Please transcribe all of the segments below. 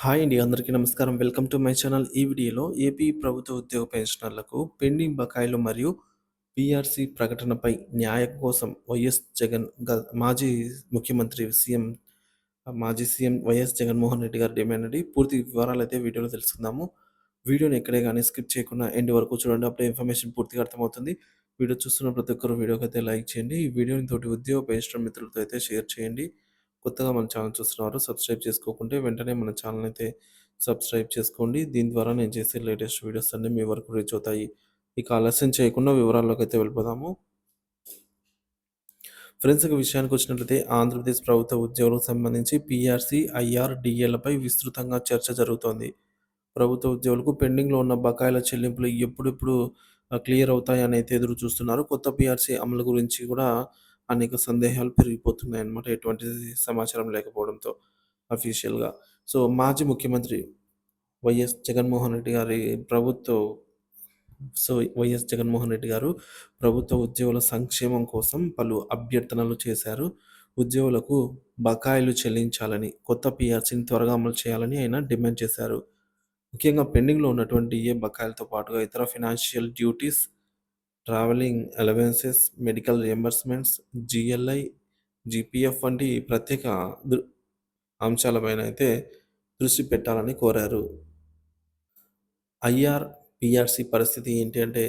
Hi అండి. అందరికీ నమస్కారం. Welcome to my channel. ఈ వీడియోలో ఏపీ ప్రభుత్వ ఉద్యోగ పెన్షనర్లకు పెండింగ్ బకాయిలు మరియు పీఆర్సీ ప్రకటనపై న్యాయం కోసం మాజీ ముఖ్యమంత్రి మాజీ సీఎం వైఎస్ జగన్మోహన్ రెడ్డి గారి డిమాండ్ అండి. పూర్తి వివరాలైతే వీడియోలో తెలుసుకుందాము. వీడియోని ఎక్కడే గాని స్కిప్ చేయకుండా ఎండ్ వరకు చూడండి. అప్పుడే ఇన్ఫర్మేషన్ పూర్తిగా అర్థమవుతుంది. వీడియో చూస్తున్న ప్రతి ఒక్కరు వీడియోకైతే లైక్ చేయండి. ఈ వీడియోని తోటి ఉద్యోగ పెన్షనర్ మిత్రులతో అయితే షేర్ చేయండి. కొత్తగా మన ఛానల్ చూస్తున్నవారు సబ్స్క్రైబ్ చేసుకోకుంటే వెంటనే మన ఛానల్ అయితే సబ్స్క్రైబ్ చేసుకోండి. దీని ద్వారా నేను చేసే లేటెస్ట్ వీడియోస్ అన్నీ మీ వరకు రీచ్ అవుతాయి. ఇక ఆలస్యం చేయకుండా వివరాల్లోకైతే వెళ్ళిపోదాము. ఫ్రెండ్స్, ఇక విషయానికి వచ్చినట్లయితే ఆంధ్రప్రదేశ్ ప్రభుత్వ ఉద్యోగులకు సంబంధించి పీఆర్సీ, ఐఆర్, డీఏలపై విస్తృతంగా చర్చ జరుగుతోంది. ప్రభుత్వ ఉద్యోగులకు పెండింగ్‌లో ఉన్న బకాయిల చెల్లింపులు ఎప్పుడెప్పుడు క్లియర్ అవుతాయని అయితే ఎదురు చూస్తున్నారు. కొత్త పీఆర్సీ అమలు గురించి కూడా అనేక సందేహాలు పెరిగిపోతున్నాయన్నమాట. ఎటువంటి సమాచారం లేకపోవడంతో అఫీషియల్‌గా. మాజీ ముఖ్యమంత్రి వైఎస్ జగన్మోహన్ రెడ్డి గారి ప్రభుత్వం వైఎస్ జగన్మోహన్ రెడ్డి గారు ప్రభుత్వ ఉద్యోగుల సంక్షేమం కోసం పలు అభ్యర్థనలు చేశారు. ఉద్యోగులకు బకాయిలు చెల్లించాలని, కొత్త పీఆర్సీని త్వరగా అమలు చేయాలని ఆయన డిమాండ్ చేశారు. ముఖ్యంగా పెండింగ్‌లో ఉన్నటువంటి డిఏ బకాయిలతో పాటుగా ఇతర financial duties, travelling allowances, medical reimbursements, GLI, GPF వంటి ప్రత్యేక దృ అంశాలపైన అయితే దృష్టి పెట్టాలని కోరారు. ఐఆర్, పీఆర్సీ పరిస్థితి ఏంటి అంటే,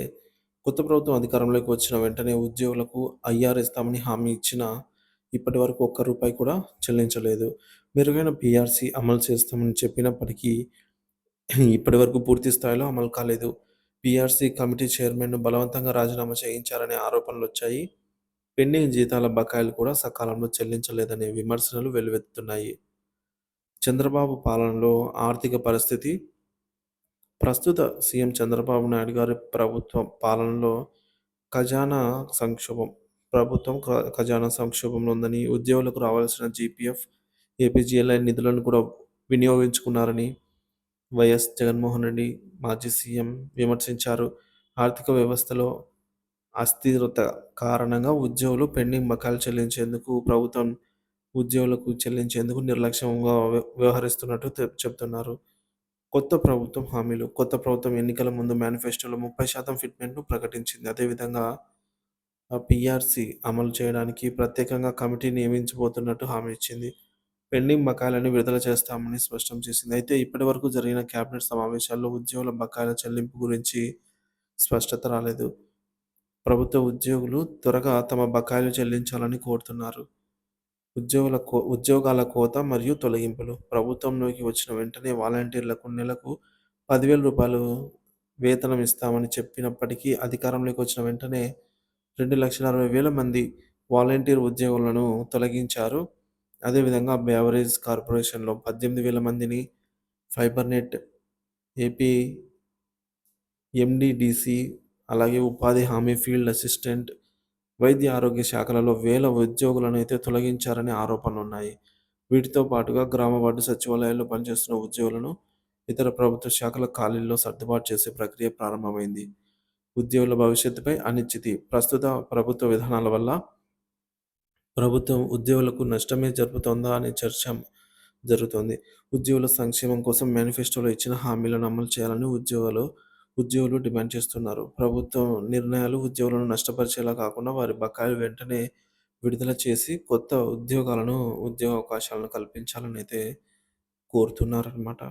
కొత్త ప్రభుత్వం అధికారంలోకి వచ్చిన వెంటనే ఉద్యోగులకు ఐఆర్ ఇస్తామని హామీ ఇచ్చినా, ఇప్పటివరకు ఒక్క రూపాయి కూడా చెల్లించలేదు. మెరుగైన పీఆర్సీ అమలు చేస్తామని చెప్పినప్పటికీ ఇప్పటివరకు పూర్తి స్థాయిలో అమలు కాలేదు. పీఆర్సీ కమిటీ చైర్మన్‌ను బలవంతంగా రాజీనామా చేయించారనే ఆరోపణలొచ్చాయి. పెండింగ్ జీతాల బకాయిలు కూడా సకాలంలో చెల్లించలేదనే విమర్శలు వెల్లువెత్తుతున్నాయి. చంద్రబాబు పాలనలో ఆర్థిక పరిస్థితి. ప్రస్తుత సీఎం చంద్రబాబు నాయుడు గారి ప్రభుత్వ పాలనలో ఖజానా సంక్షోభం ఖజానా సంక్షోభంలో ఉందని, ఉద్యోగులకు రావాల్సిన జీపీఎఫ్, ఏపీజీఎల్ఐ నిధులను కూడా వినియోగించుకున్నారని వైఎస్ జగన్మోహన్ రెడ్డి మాజీ సీఎం విమర్శించారు. ఆర్థిక వ్యవస్థలో అస్థిరత కారణంగా ఉద్యోగులు పెండింగ్ బకాయిలు చెల్లించేందుకు ప్రభుత్వం ఉద్యోగులకు చెల్లించేందుకు నిర్లక్ష్యంగా వ్యవహరిస్తున్నట్టు చెప్తున్నారు. కొత్త ప్రభుత్వం ఎన్నికల ముందు మేనిఫెస్టోలో 30% ఫిట్‌మెంట్‌ను ప్రకటించింది. అదేవిధంగా పీఆర్సీ అమలు చేయడానికి ప్రత్యేకంగా కమిటీ నియమించబోతున్నట్టు హామీ ఇచ్చింది. పెండింగ్ బకాయిలను విడుదల చేస్తామని స్పష్టం చేసింది. అయితే ఇప్పటివరకు జరిగిన కేబినెట్ సమావేశాల్లో ఉద్యోగుల బకాయిల చెల్లింపు గురించి స్పష్టత రాలేదు. ప్రభుత్వ ఉద్యోగులు త్వరగా తమ బకాయిలు చెల్లించాలని కోరుతున్నారు. ఉద్యోగాల కోత మరియు తొలగింపులు. ప్రభుత్వంలోకి వచ్చిన వెంటనే వాలంటీర్లకు నెలకు రూ. 10,000 వేతనం ఇస్తామని చెప్పినప్పటికీ అధికారంలోకి వచ్చిన వెంటనే 2,60,000 మంది వాలంటీర్ ఉద్యోగులను తొలగించారు. అదేవిధంగా బెవరేజ్ కార్పొరేషన్‌లో 18,000 మందిని, ఫైబర్‌నెట్, ఏపీ ఎండీడీసీ, అలాగే ఉపాధి హామీ ఫీల్డ్ అసిస్టెంట్, వైద్య ఆరోగ్య శాఖలలో వేల ఉద్యోగులను అయితే తొలగించారనే ఆరోపణలున్నాయి. వీటితో పాటుగా గ్రామ వార్డు సచివాలయాల్లో పనిచేస్తున్న ఉద్యోగులను ఇతర ప్రభుత్వ శాఖల ఖాళీల్లో సర్దుబాటు చేసే ప్రక్రియ ప్రారంభమైంది. ఉద్యోగుల భవిష్యత్తుపై అనిశ్చితి. ప్రస్తుత ప్రభుత్వ విధానాల వల్ల ప్రభుత్వం ఉద్యోగులకు నష్టమే జరుగుతోందా అనే చర్చ జరుగుతోంది. ఉద్యోగుల సంక్షేమం కోసం మేనిఫెస్టోలో ఇచ్చిన హామీలను అమలు చేయాలని ఉద్యోగులు డిమాండ్ చేస్తున్నారు. ప్రభుత్వం నిర్ణయాలు ఉద్యోగులను నష్టపరిచేలా కాకుండా వారి బకాయిలు వెంటనే విడుదల చేసి కొత్త ఉద్యోగ అవకాశాలను కల్పించాలని అయితే కోరుతున్నారనమాట.